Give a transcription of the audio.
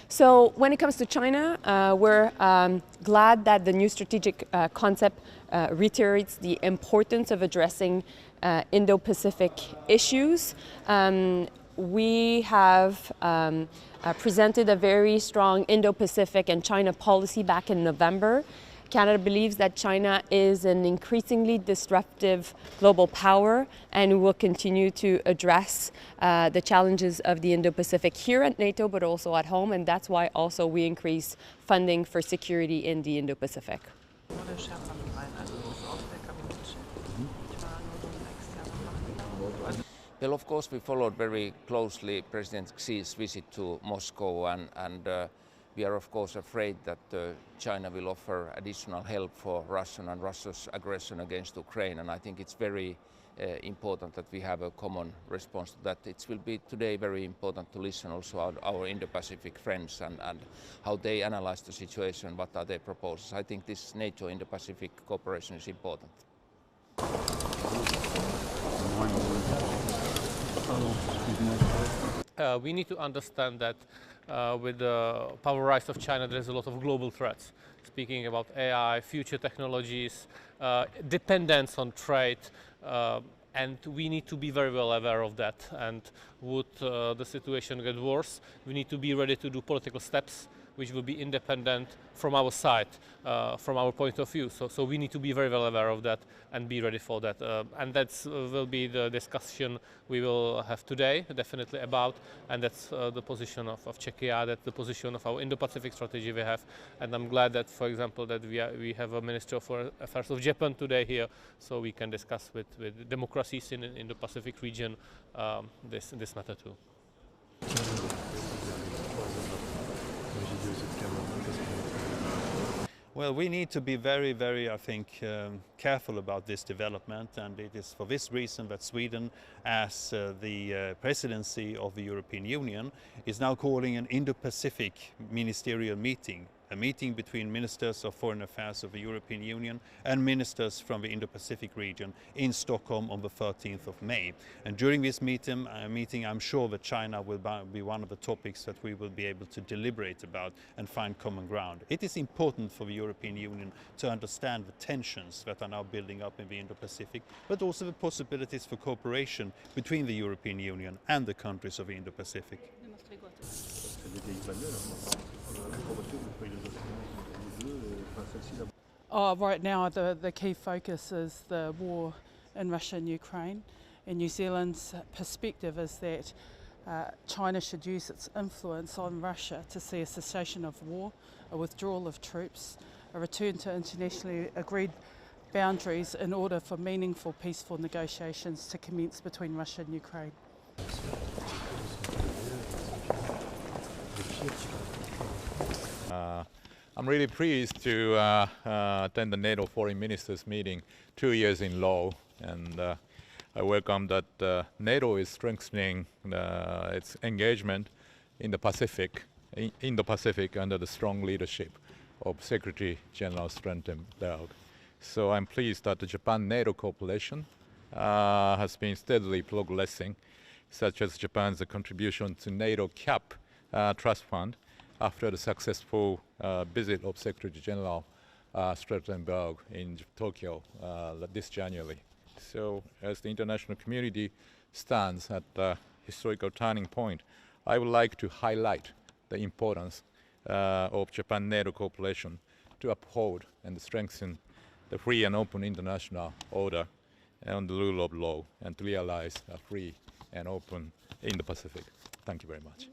So when it comes to China, we're glad that the new strategic concept reiterates the importance of addressing Indo-Pacific issues. We have presented a very strong Indo-Pacific and China policy back in November. Canada believes that China is an increasingly disruptive global power, and we will continue to address the challenges of the Indo-Pacific here at NATO, but also at home, and that's why also we increase funding for security in the Indo-Pacific. Well, of course, we followed very closely President Xi's visit to Moscow, and we are, of course, afraid that China will offer additional help for Russia and Russia's aggression against Ukraine. And I think it's very important that we have a common response to that. It will be today very important to listen also our Indo-Pacific friends and how they analyze the situation, what are their proposals. I think this NATO Indo-Pacific cooperation is important. We need to understand that with the power rise of China, there's a lot of global threats. Speaking about AI, future technologies, dependence on trade, and we need to be very well aware of that. And would the situation get worse, we need to be ready to do political steps which will be independent from our side, from our point of view. So we need to be very well aware of that and be ready for that. And that will be the discussion we will have today, definitely about, and that's the position of Czechia, that's the position of our Indo-Pacific strategy we have. And I'm glad that, for example, that we have a Minister of Foreign Affairs of Japan today here, so we can discuss with democracies in the Indo-Pacific region this matter too. Well, we need to be very, I think, careful about this development, and it is for this reason that Sweden, as the presidency of the European Union, is now calling an Indo-Pacific ministerial meeting. A meeting between ministers of foreign affairs of the European Union and ministers from the Indo-Pacific region in Stockholm on the 13th of May. And during this meeting, I'm sure that China will be one of the topics that we will be able to deliberate about and find common ground. It is important for the European Union to understand the tensions that are now building up in the Indo-Pacific, but also the possibilities for cooperation between the European Union and the countries of the Indo-Pacific. Right now the key focus is the war in Russia and Ukraine, and New Zealand's perspective is that China should use its influence on Russia to see a cessation of war, a withdrawal of troops, a return to internationally agreed boundaries in order for meaningful peaceful negotiations to commence between Russia and Ukraine. I'm really pleased to attend the NATO Foreign Ministers meeting 2 years in a row, and I welcome that NATO is strengthening its engagement in the Indo-Pacific under the strong leadership of Secretary General Stoltenberg. So I'm pleased that the Japan-NATO cooperation has been steadily progressing, such as Japan's contribution to NATO CAP Trust Fund after the successful visit of Secretary General Stoltenberg in Tokyo this January. So as the international community stands at a historical turning point, I would like to highlight the importance of Japan-NATO cooperation to uphold and strengthen the free and open international order and the rule of law, and to realize a free and open Indo-Pacific. Thank you very much.